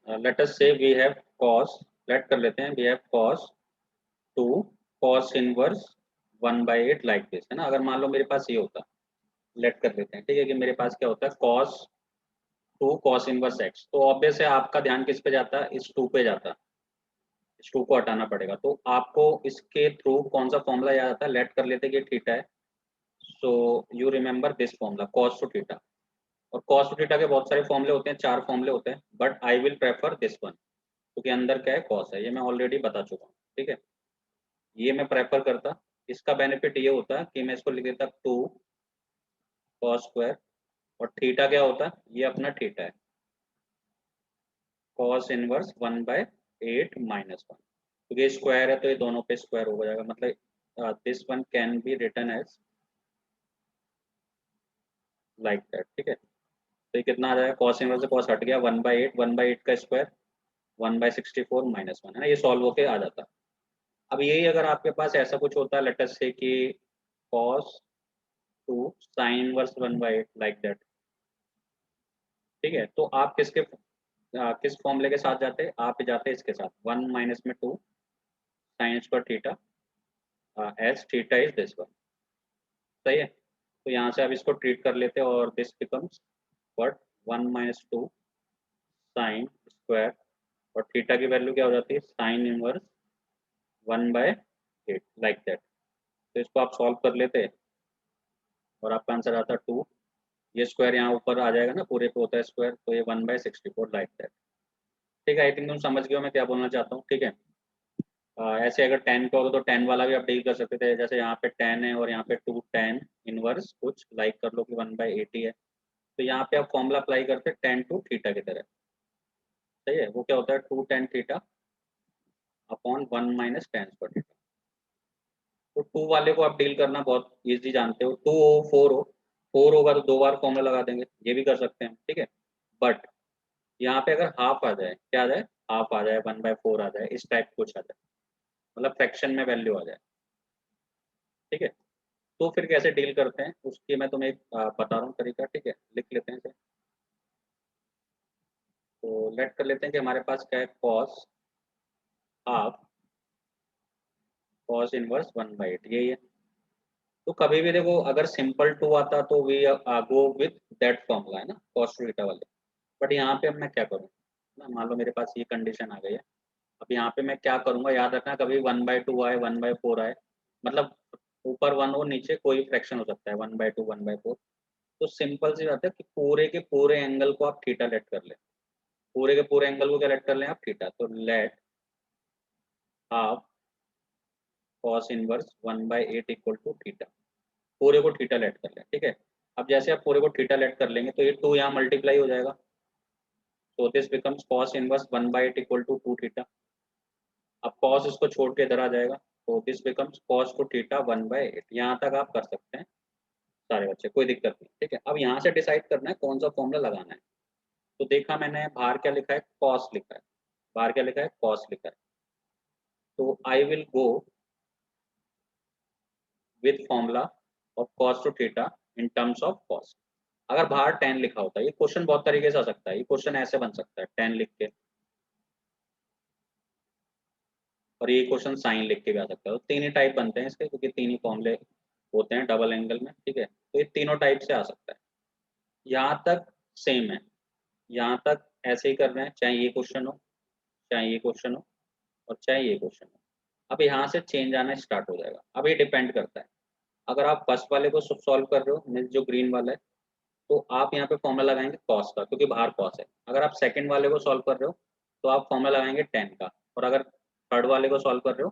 Let us से we have cos, late कर लेते हैं we have cos 2 cos inverse 1/8 like this, है ना। अगर मान लो मेरे पास ये होता, लेट कर लेते हैं, ठीक है, कि मेरे पास क्या होता है कॉस 2 कॉस इनवर्स एक्स, तो ऑब्वियस है आपका ध्यान किस पे जाता है, इस 2 पे जाता है, इस 2 को हटाना पड़ेगा। तो आपको इसके थ्रू कौन सा फॉर्मूला याद आता है, लेट कर लेते हैं कि थीटा है, so you remember this formula cos two theta. और कॉस टू थीटा के बहुत सारे फॉर्मूले होते हैं, 4 फॉर्मूले होते हैं, but I will prefer this one, क्योंकि अंदर क्या है कॉस है, ये मैं ऑलरेडी बता चुका हूँ, ठीक है। ये मैं प्रेफर करता, इसका बेनिफिट ये होता है कि मैं इसको लिख देता 2 कॉस स्क्वायर, और थीटा क्या होता है, ये अपना थीटा है कॉस इनवर्स 1/8 -1, क्योंकि ये स्क्वायर है तो ये दोनों पे स्क्वायर हो जाएगा, मतलब this one can be written as like that, ठीक है। तो ये कितना आ जाएगा, कॉस इनवर्स से कॉस हट गया, 1/8, 1/8 का स्क्वायर 1/64 -1, है ना, ये सॉल्व होके आ जाता। अब यही अगर आपके पास ऐसा कुछ होता है, लेट अस से कि cos 2 sine inverse 1/8 like that, ठीक है, तो आप किस फॉर्मूले के साथ जाते, आप जाते इसके साथ 1 माइनस में 2 sine square theta as theta is this one, सही है। तो यहाँ से आप इसको ट्रीट कर लेते हैं और this becomes what 1 - 2 sine square, और थीटा की वैल्यू क्या हो जाती है साइन इनवर्स 1/8 लाइक दैट। तो इसको आप सॉल्व कर लेते हैं और आपका आंसर आता है 2, ये स्क्वायर यहाँ ऊपर आ जाएगा ना, पूरे पे होता है स्क्वायर, तो ये 1/64 लाइक दैट, ठीक है। आई थिंक तुम समझ गए हो मैं क्या बोलना चाहता हूँ, ठीक है। ऐसे अगर 10 का होगा तो 10 वाला भी आप डील कर सकते थे, जैसे यहाँ पे 10 है और यहाँ पे 2 10 इनवर्स कुछ लाइक कर लो कि 1/80 है, तो यहाँ पे आप फॉर्मूला अप्लाई करते 10 टू थीटा की तरह, सही है। वो क्या होता है 2 tan theta upon 1 - tan square theta. तो 2 वाले को आप डील करना बहुत इजी जानते हो, 2 हो 4 हो, 4 होगा तो 2 बार फॉर्मूला लगा देंगे, ये भी कर सकते हैं, ठीक है। बट यहाँ पे अगर हाफ आ जाए, क्या आ जाए, हाफ आ जाए 1/4 आ जाए, इस टाइप कुछ आ जाए, मतलब फ्रैक्शन में वैल्यू आ जाए, ठीक है। तो फिर कैसे डील करते हैं उसकी मैं तुम्हें एक बता रहा हूँ तरीका, ठीक है, लिख लेते हैं इसे। तो लेट कर लेते हैं कि हमारे पास क्या है कॉस हाफ कॉस इनवर्स 1/8, यही है। तो कभी भी देखो अगर सिंपल टू आता तो we go with that formula, है ना, कॉस टू थीटा वाले। बट यहाँ पे अब मैं क्या करूँ ना, मान लो मेरे पास ये कंडीशन आ गई है, अब यहाँ पे मैं क्या करूँगा, याद रखना कभी 1/2 आए 1/4 आए, मतलब ऊपर 1 हो नीचे कोई फ्रैक्शन हो सकता है 1/2 1/4, तो सिंपल सी बात है कि पूरे के पूरे एंगल को आप थीटा लेट कर ले, पूरे के पूरे एंगल को क्या लेट कर लें आप थीटा, तो let half cos inverse 1/8 equal to theta, पूरे को थीटा लेट कर लें, ठीक है। अब जैसे आप पूरे को थीटा लेट कर लेंगे तो ये 2 यहाँ मल्टीप्लाई हो जाएगा, तो this becomes cos inverse 1/8 equal to 2 theta. अब कॉस इसको छोड़ के इधर आ जाएगा, तो this becomes cos two theta 1/8, यहाँ तक आप कर सकते हैं सारे बच्चे, कोई दिक्कत नहीं, ठीक है। अब यहाँ से डिसाइड करना है कौन सा फॉर्मूला लगाना है। तो देखा मैंने बाहर क्या लिखा है कॉस लिखा है, बाहर क्या लिखा है कॉस लिखा है, तो I will go with formula of cos two theta in terms of cos। अगर बाहर tan लिखा होता है, ये क्वेश्चन बहुत तरीके से आ सकता है, ये क्वेश्चन ऐसे बन सकता है tan लिख के, और ये क्वेश्चन साइन लिख के भी आ सकता है, तो तीन ही टाइप बनते हैं इसके, क्योंकि तीन ही फॉर्मूले होते हैं डबल एंगल में, ठीक है, तो ये तीनों टाइप से आ सकता है। यहाँ तक सेम है, यहाँ तक ऐसे ही कर रहे हैं, चाहे ये क्वेश्चन हो, चाहे ये क्वेश्चन हो, और चाहे ये क्वेश्चन हो। अब यहाँ से चेंज आना स्टार्ट हो जाएगा, अब ये डिपेंड करता है, अगर आप फर्स्ट वाले को सॉल्व कर रहे हो मीन्स जो ग्रीन वाला है, तो आप यहाँ पे फॉर्मूला लगाएंगे कॉस का, क्योंकि बाहर कॉस है। अगर आप सेकंड वाले को सॉल्व कर रहे हो तो आप फॉर्मूला लगाएंगे टेन का, और अगर थर्ड वाले को सॉल्व कर रहे हो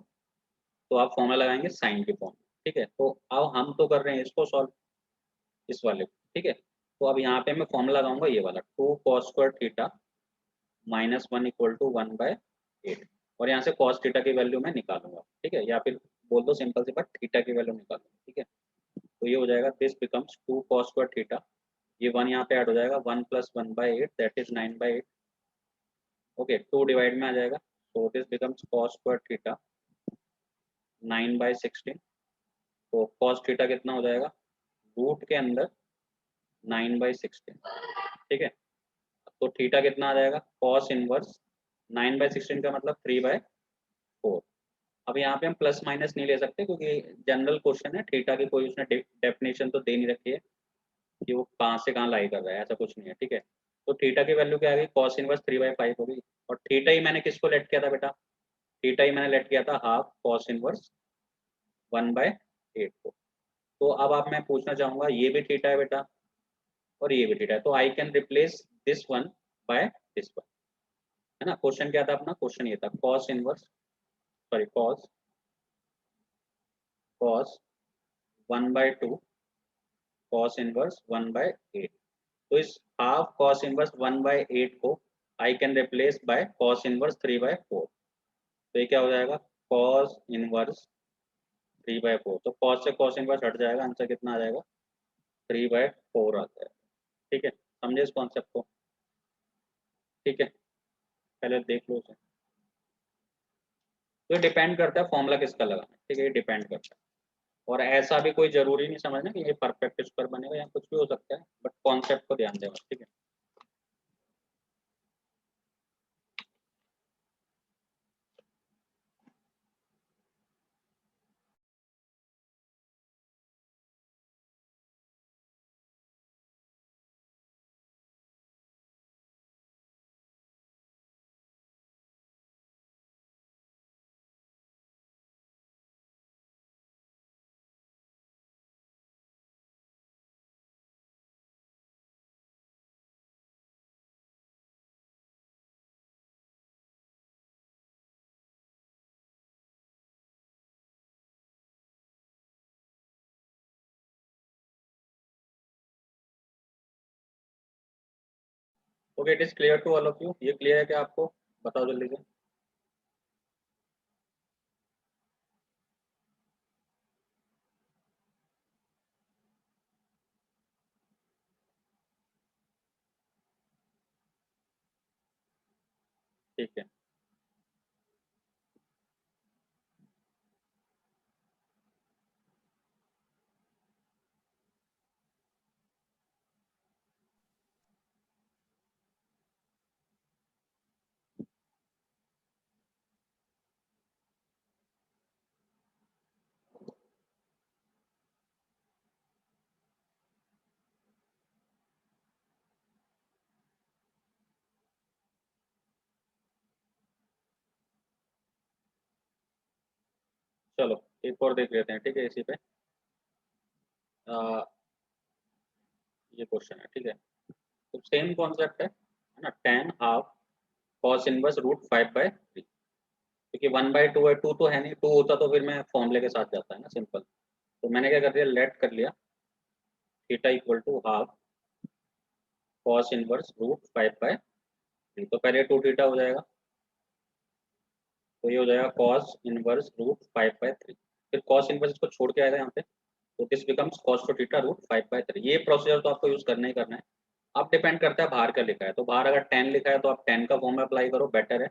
तो आप फॉर्मूला लगाएंगे साइन की फॉर्म, ठीक है। तो अब हम तो कर रहे हैं इसको सॉल्व, इस वाले को, ठीक है। तो अब यहाँ पे मैं फॉर्मूला लगाऊंगा ये वाला 2 cos square theta -1 equal to 1/8, और यहाँ से कॉस थीटा की वैल्यू मैं निकालूंगा, ठीक है, या फिर बोल दो सिंपल सी बात थीटा की वैल्यू निकालूंगा, ठीक है। तो ये हो जाएगा this becomes 2 cos square theta, ये 1 यहाँ पे ऐड हो जाएगा, 1 + 1/8 दैट इज 9/8, ओके, 2 डिवाइड में आ जाएगा, तो this becomes cos square theta 9/16, तो कॉस थीटा कितना हो जाएगा रूट के अंदर 9/16, ठीक है। तो थीटा कितना आ जाएगा, कॉस इनवर्स 9/16 का मतलब 3/4। अब यहाँ पे हम प्लस माइनस नहीं ले सकते क्योंकि जनरल क्वेश्चन है, थीटा की कोई उसने डेफिनेशन तो दे नहीं रखी है कि वो कहाँ से कहाँ लाई कर रहा है, ऐसा कुछ नहीं है, ठीक है। तो थीटा की वैल्यू क्या आ गई, कॉस इनवर्स 3/5 होगी। और थीटा ही मैंने किसको लेट किया था बेटा, थीटा ही मैंने लेट किया था हाफ कॉस इनवर्स 1/8 को। तो अब आप मैं पूछना चाहूंगा, ये भी थीटा है बेटा और ये भी थीटा है, तो I can replace this one by this one, है ना। क्वेश्चन क्या था अपना, क्वेश्चन ये था cos inverse, sorry cos cos 1/2 cos inverse 1/8। तो इस हाफ कॉस इनवर्स 1/8 को आई can replace by cos inverse 3/4। तो ये क्या हो जाएगा, कॉस इनवर्स 3/4। तो कॉस से कॉस इनवर्स हट जाएगा, आंसर कितना आ जाएगा, 3/4 आता है। ठीक है, समझे इस कॉन्सेप्ट को, ठीक है, पहले देख लो उसे। तो ये डिपेंड करता है फॉर्मूला किसका लगाना है, ठीक है, ये डिपेंड करता है। और ऐसा भी कोई जरूरी नहीं समझना कि ये परफेक्ट स्क्वायर बनेगा या कुछ भी हो सकता है, बट कॉन्सेप्ट को ध्यान देना, ठीक है। Okay, it is clear to all of you, ये क्लियर है क्या आपको, बताओ जल्दी से। ठीक है, चलो एक और देख लेते हैं, ठीक है, इसी पे ये क्वेश्चन है, ठीक है। तो सेम कॉन्सेप्ट है ना, टेन हाफ कॉस इनवर्स √5/3। क्योंकि 1/2 है, 2 तो है नहीं, 2 होता तो फिर मैं फॉर्मूले के साथ जाता है ना, सिंपल। तो मैंने क्या कर दिया, लेट कर लिया theta equal to half cos inverse √5/3। तो पहले 2 थीटा हो जाएगा, तो ये हो जाएगा कॉस इनवर्स √5/3। फिर कॉस इनवर्स इसको छोड़ के आएगा यहाँ पे, तो this becomes cos two theta √5/3। ये प्रोसीजर तो आपको यूज करना ही करना है। अब डिपेंड करता है बाहर का लिखा है, तो बाहर अगर 10 लिखा है तो आप 10 का फॉर्म में अप्लाई करो, बेटर है।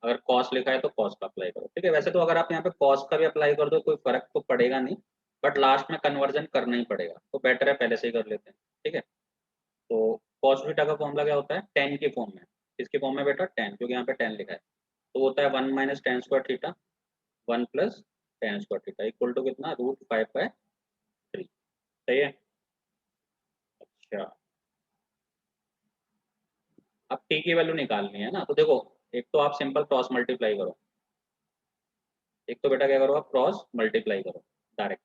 अगर कॉस लिखा है तो कॉस का अप्लाई करो, ठीक है। वैसे तो अगर आप यहाँ पे कॉस का भी अप्लाई कर दो कोई फर्क तो पड़ेगा नहीं, बट लास्ट में कन्वर्जन करना ही पड़ेगा, तो बेटर है पहले से ही कर लेते हैं, ठीक है। तो कॉस थीटा का फॉर्मूला क्या होता है, 10 के फॉर्म में। किसके फॉर्म में बेटा, 10, क्योंकि यहाँ पे 10 लिखा है। तो होता है 1 - tan² theta 1 + tan² theta equal to कितना, √5/3। सही है। अच्छा, अब टी की वैल्यू निकालनी है ना, तो देखो, एक तो आप सिंपल क्रॉस मल्टीप्लाई करो, एक तो बेटा क्या करो, आप क्रॉस मल्टीप्लाई करो डायरेक्ट।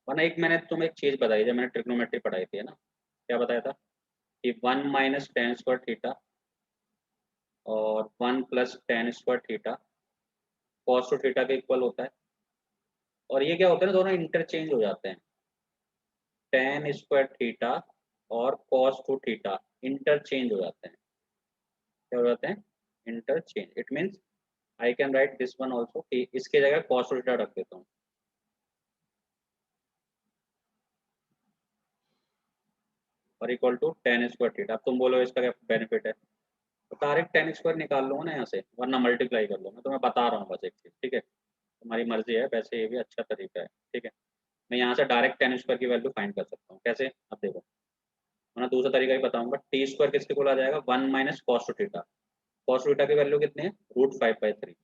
वरना एक मैंने तुम्हें एक चीज बताई जब मैंने ट्रिग्नोमेट्री पढ़ाई थी, है ना, क्या बताया था कि 1 - tan² थीटा और 1 + tan² theta cos two theta के इक्वल होता है। और ये क्या होता है ना, दोनों इंटरचेंज हो जाते हैं, tan² थीटा और cos टू थीटा इंटरचेंज हो जाते हैं। क्या हो जाते हैं, interchange. It means I can write this one also, कि इसके जगह cos टू थीटा रख देता हूँ, और इक्वल टू tan²थीटा। अब तुम बोलो इसका क्या बेनिफिट है, तो डायरेक्ट tan² निकाल लूंगा ना यहाँ से, वरना मल्टीप्लाई कर लूंगा। तो मैं बता रहा हूँ बस एक चीज, ठीक है, तुम्हारी मर्जी है, वैसे ये भी अच्छा तरीका है, ठीक है। मैं यहाँ से डायरेक्ट tan² की वैल्यू फाइंड कर सकता हूँ, कैसे, अब देखो, मैं दूसरा तरीका ही बताऊंगा। टी स्क्वायर किसके इक्वल आ जाएगा, 1 minus cos two theta. Cos two theta की वैल्यू कितनी है, √5/3।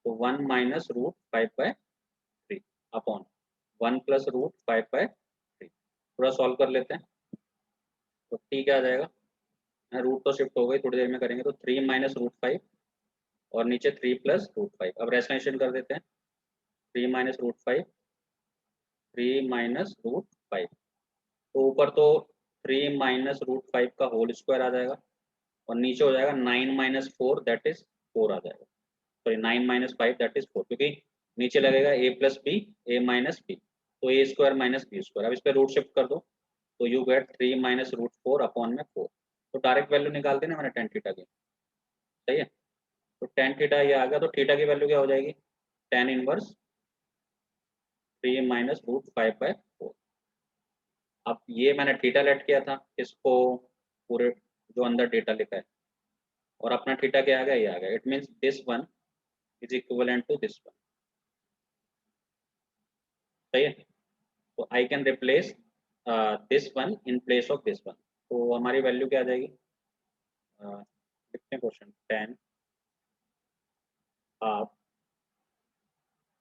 तो 1 माइनस √5/3 अपॉन 1 प्लस √5/3। थोड़ा सॉल्व कर लेते हैं। तो टी क्या आ जाएगा, रूट तो शिफ्ट हो गई, थोड़ी देर में करेंगे। तो 3 माइनस √5 और नीचे 3 प्लस √5। अब रेशनलाइजेशन कर देते हैं। 3 माइनस √5, 3 माइनस √5। तो ऊपर तो 3 माइनस √5 का होल स्क्वायर आ जाएगा और नीचे हो जाएगा 9 माइनस 4 दैट इज 4 आ जाएगा। सॉरी 9 माइनस 5 दैट इज 4, क्योंकि नीचे लगेगा a plus B, A minus B, तो A square minus B square. अब इस पर रूट शिफ्ट कर दो तो यू गेट 3 माइनस √4 अपॉन में 4। तो डायरेक्ट वैल्यू निकाल दी ना मैंने टेन थीटा की, सही है। तो टेन थीटा ये आ गया, तो थीटा की वैल्यू क्या हो जाएगी, टेन इनवर्स 3 माइनस √5/4। अब ये मैंने थीटा लेट किया था, इसको पूरे जो अंदर डेटा लिखा है, और अपना थीटा क्या आ गया, ये आ गया। It means this one is equivalent to this one, सही है। तो I can replace this one in place of this one. तो हमारी वैल्यू क्या आ जाएगी, लिखते हैं question, 10 half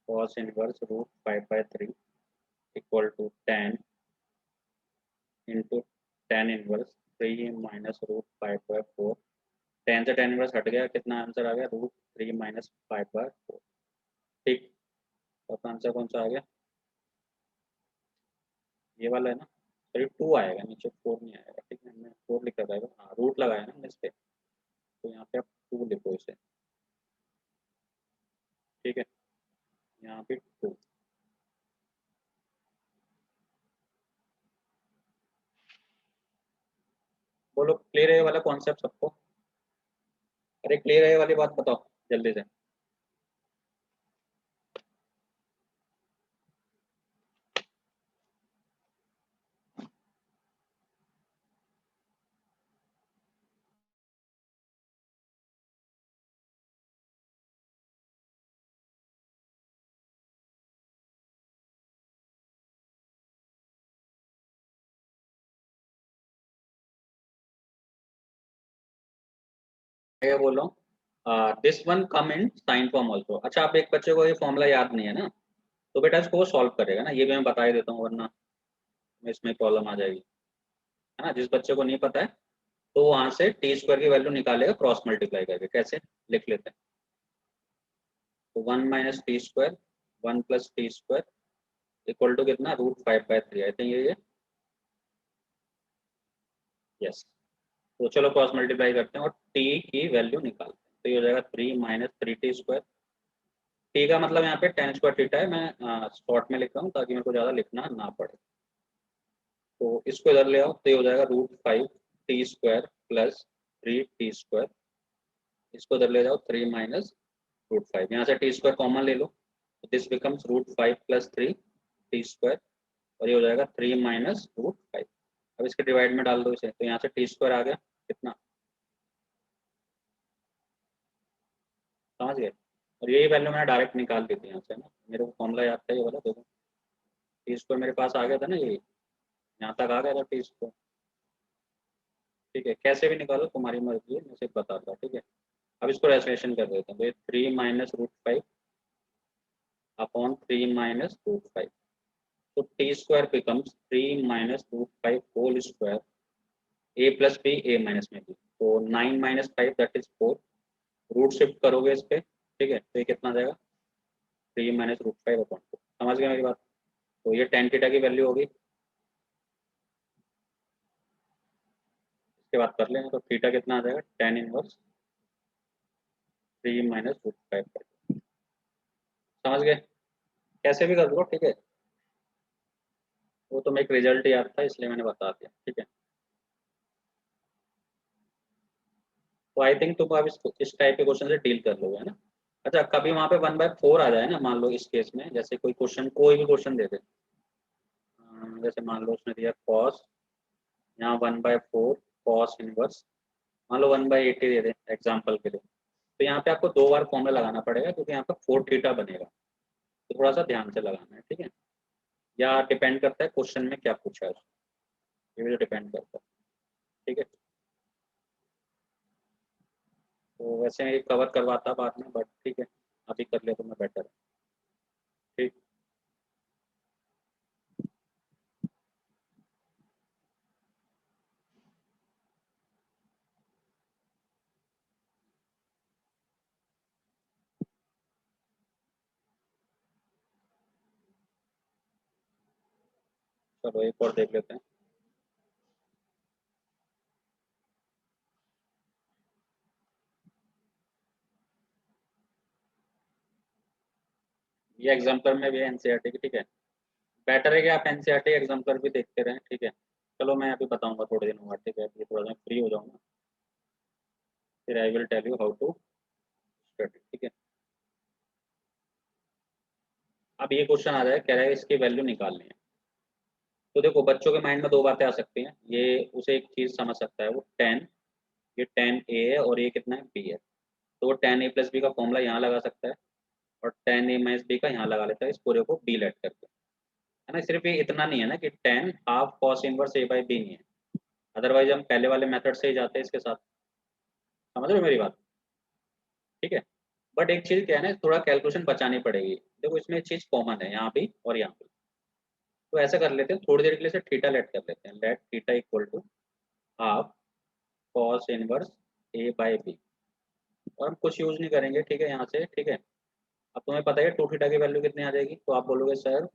cos inverse √5/3 equal to 10 into 10 inverse 3 minus √5/4। 10 से 10 इनवर्स हट गया, कितना आंसर आ गया, √3 माइनस 5/4। ठीक, तो अपना आंसर कौन सा आ गया, ये वाला है ना। सॉरी 2 आएगा, नीचे 4 नहीं आएगा, ठीक है। हमने 4 लिखा था, हाँ रूट लगाया ना इस पे, तो यहाँ पे आप 2 लिखो इसे, ठीक है। यहाँ पे 2। बोलो क्लियर है ये वाला कॉन्सेप्ट सबको, अरे क्लियर है ये वाली बात बताओ जल्दी से। क्या बोल रहा हूँ, this one come in sine form also. अच्छा, आप एक बच्चे को ये फॉर्मूला याद नहीं है ना, तो बेटा इसको वो सॉल्व करेगा ना, ये भी मैं बता ही देता हूँ, वरना इसमें प्रॉब्लम आ जाएगी, है ना। जिस बच्चे को नहीं पता है तो वहां से टी स्क्वायर की वैल्यू निकालेगा क्रॉस मल्टीप्लाई करके। कैसे लिख लेते हैं, तो 1 minus T square 1 plus T square equal to कितना, √5/3। आई थिंक ये यस। तो चलो क्रॉस मल्टीप्लाई करते हैं और टी की वैल्यू निकालते हैं। तो ये हो जाएगा 3 माइनस 3t स्क्वायर। टी का मतलब यहाँ पे टेन स्क्वायर थीटा है, मैं शॉर्ट में लिख रहा हूँ ताकि मेरे को ज़्यादा लिखना ना पड़े। तो इसको इधर ले आओ, तो ये हो जाएगा √5t² प्लस 3t स्क्वायर। इसको इधर ले जाओ, 3 माइनस √5, यहाँ से टी स्क्वायर कॉमन ले लो, तो दिस बिकम्स √5 प्लस 3t²। और ये हो जाएगा 3 माइनस √5। अब इसके डिवाइड में डाल दो इसे, तो यहाँ से टी स्क्वायर आ गया कितना, समझ गए। और यही वैल्यू मैंने डायरेक्ट निकाल दी थी यहाँ से ना, मेरे को फॉर्मूला याद था ये वाला। देखो टी स्क्वायर मेरे पास आ गया था ना, ये यहाँ तक आ गया था टी स्क्वायर, ठीक है। कैसे भी निकालो तुम्हारी मर्जी है, मैं सिर्फ बताता हूँ, ठीक है। अब इसको रेसलेशन कर देते हैं, तो 3 माइनस √5 अपॉन 3 माइनस √5। तो t square becomes 3 minus √5 whole square, a plus B A minus में बी, तो 9 minus 5 that is 4। Root shift करोगे इस पे, ठीक है, तो ये कितना जाएगा, 3 माइनस √5 अपॉन 4। समझ गए मेरी बात। तो ये टेन थीटा की वैल्यू होगी, इसके बाद कर लेंगे। तो थीटा कितना आ जाएगा, टेन इनवर्स 3 माइनस √5। समझ गए, कैसे भी कर लो, ठीक है। वो तो मैं एक रिजल्ट याद था इसलिए मैंने बता दिया, ठीक है। तो आई थिंक तुम अब इस टाइप के क्वेश्चन से डील कर लोगे, है ना। अच्छा, कभी वहाँ पे 1/4 आ जाए ना, मान लो इस केस में, जैसे कोई क्वेश्चन, कोई भी क्वेश्चन दे दे, जैसे मान लो उसने दिया कॉस, यहाँ 1/4 कॉस इनवर्स, मान लो 1/80 दे दे एग्जाम्पल के लिए। तो यहाँ पे आपको 2 बार फॉर्मूला लगाना पड़ेगा, क्योंकि यहाँ पे 4 थीटा बनेगा। तो थोड़ा सा ध्यान से लगाना है, ठीक है। या डिपेंड करता है क्वेश्चन में क्या पूछा है, ये भी डिपेंड करता है। ठीक है। तो वैसे ये कवर करवाता बाद में, बट ठीक है अभी कर लिया तो मैं बेटर है। ठीक। चलो एक और देख लेते हैं। ये एग्जाम्पल में भी है एनसीईआरटी की, ठीक है। बेटर है कि आप एनसीईआरटी एग्जाम्पल भी देखते रहें, ठीक है। चलो मैं अभी बताऊंगा थोड़े दिनों बाद, ठीक है, अभी थोड़ा सा फ्री हो जाऊंगा, फिर I will tell you how to study, ठीक है। अब ये क्वेश्चन आ जाए, कह रहा है इसकी वैल्यू निकालनी है। तो देखो बच्चों के माइंड में दो बातें आ सकती हैं, ये उसे एक चीज समझ सकता है, वो 10, ये 10 ए है और ये कितना है बी है। तो वो 10 a+b का फॉर्मूला यहाँ लगा सकता है और 10a - b का यहाँ लगा लेता है, इस पूरे को बी लेट करके, है ना। सिर्फ ये इतना नहीं है ना कि 10 ½ cos इनवर्स a/b नहीं है, अदरवाइज हम पहले वाले मेथड से ही जाते हैं इसके साथ। समझ रहे हो मेरी बात, ठीक है। बट एक चीज क्या है ना, थोड़ा कैलकुलेशन बचानी पड़ेगी। देखो इसमें एक चीज कॉमन है यहाँ भी और यहाँ भी। तो ऐसा कर लेते हैं, थोड़ी देर के लिए से थीटा लेट कर लेते हैं, let theta equal to half cos inverse a/b। और हम कुछ यूज नहीं करेंगे, ठीक है, यहाँ से, ठीक है। अब तुम्हें पता है 2 थीटा की वैल्यू कितनी आ जाएगी, तो आप बोलोगे सर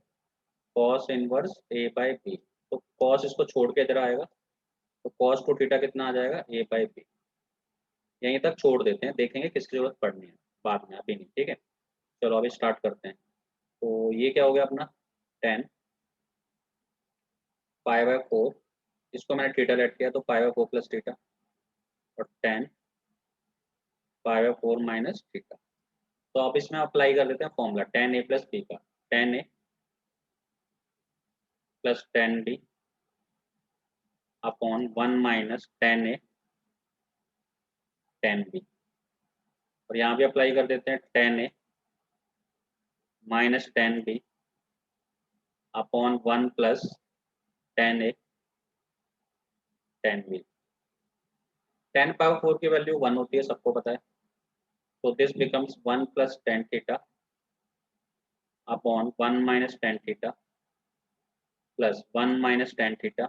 कॉस इनवर्स a/b। तो कॉस इसको छोड़ के इधर आएगा, तो कॉस 2 थीटा कितना आ जाएगा a/b। यहीं तक छोड़ देते हैं, देखेंगे किसकी जरूरत पड़नी है बाद में, अभी नहीं, ठीक है। चलो अभी स्टार्ट करते हैं। तो ये क्या हो गया अपना 10 π/4, इसको मैंने थीटा लेट किया तो π/4 प्लस थीटा, और 10 π/4 माइनस थीटा। तो अब इसमें अप्लाई कर देते हैं फॉर्मूला 10a+b का, 10a + 10b upon 1 minus 10a 10b। और यहाँ भी अप्लाई कर देते हैं 10a - 10b upon 1 + 10a 10b। 10 π/4 की वैल्यू 1 होती है, सबको पता है। तो this becomes 1 + 10 theta upon 1 - 10 theta plus 1 - 10 theta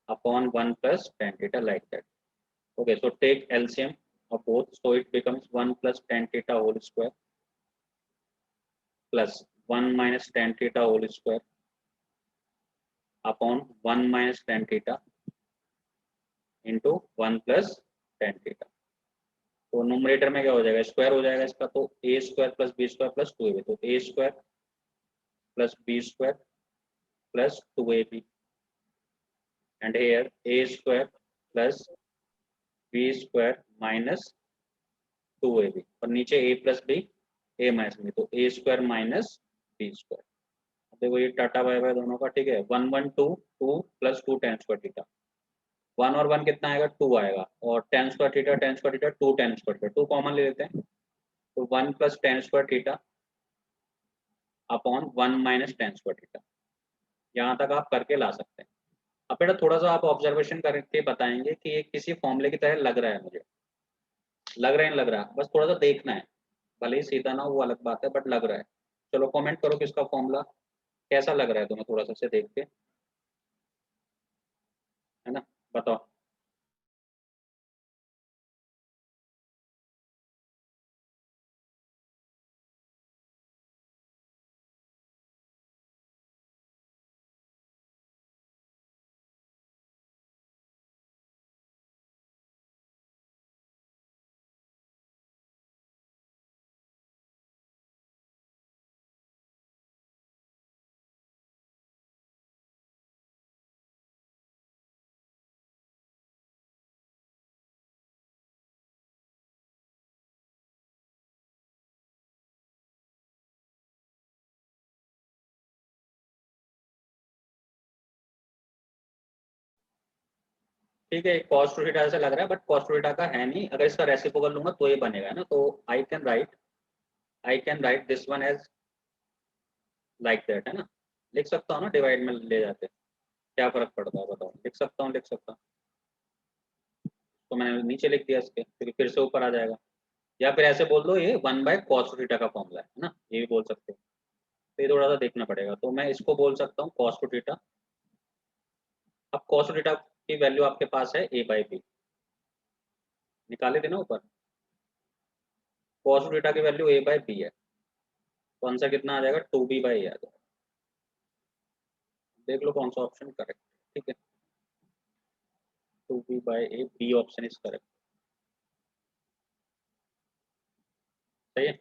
upon 1 + 10 theta, like that. Okay, so take LCM of both, so it becomes 1 + 10 theta whole square plus 1 - 10 theta whole square upon 1 - 10 theta into 1 + 10 theta। तो numerator में क्या हो जाएगा, square हो जाएगा इसका, तो a² + b² + 2ab, तो a² + b² + 2ab, and here a² + b² minus 2ab, और नीचे a + b a - b, तो a² - b²। देखो ये टाटा बाय बाय दोनों का, ठीक है। 1 1 2 2 + 2 tan² थीटा, 1 और 1 कितना आएगा 2 आएगा, और tan² theta 2 tan² theta 2 common ले लेते हैं, तो 1 + tan² theta upon 1 - tan² theta. यहाँ तक आप करके ला सकते हैं। अब बेटा थोड़ा सा आप ऑब्जर्वेशन करके बताएंगे कि ये किसी फॉर्मूले की तरह लग रहा है मुझे, लग रहा है, लग रहा है, बस थोड़ा सा देखना है, भले ही सीधा ना हो वो अलग बात है, बट लग रहा है। चलो कमेंट करो किसका फॉर्मूला कैसा लग रहा है तुम्हें, थोड़ा सा से देख के, है ना, बताओ। ठीक है, cos टू थीटा ऐसा लग रहा है, बट cos टू थीटा का है नहीं, अगर इसका रेसिप्रोकल लूंगा तो ये बनेगा ना, तो I can write this one as like that, है ना। लिख सकता हूँ ना, डिवाइड में ले जाते, क्या फर्क पड़ता है बताओ, लिख सकता हूँ, लिख सकता हूँ। तो मैंने नीचे लिख दिया इसके, क्योंकि फिर से ऊपर आ जाएगा। या फिर ऐसे बोल दो ये 1/cos थीटा का फॉर्मूला है ना, ये भी बोल सकते हो। तो ये थोड़ा सा देखना पड़ेगा, तो मैं इसको बोल सकता हूँ cos थीटा। अब cos थीटा की वैल्यू आपके पास है a/b, निकाले थे ना ऊपर। cos थीटा की वैल्यू a/b है, तो आंसर कितना आ जाएगा, 2b/a आ जाएगा। देख लो कौन सा ऑप्शन करेक्ट, ठीक है। 2b/a, B option is correct. सही है।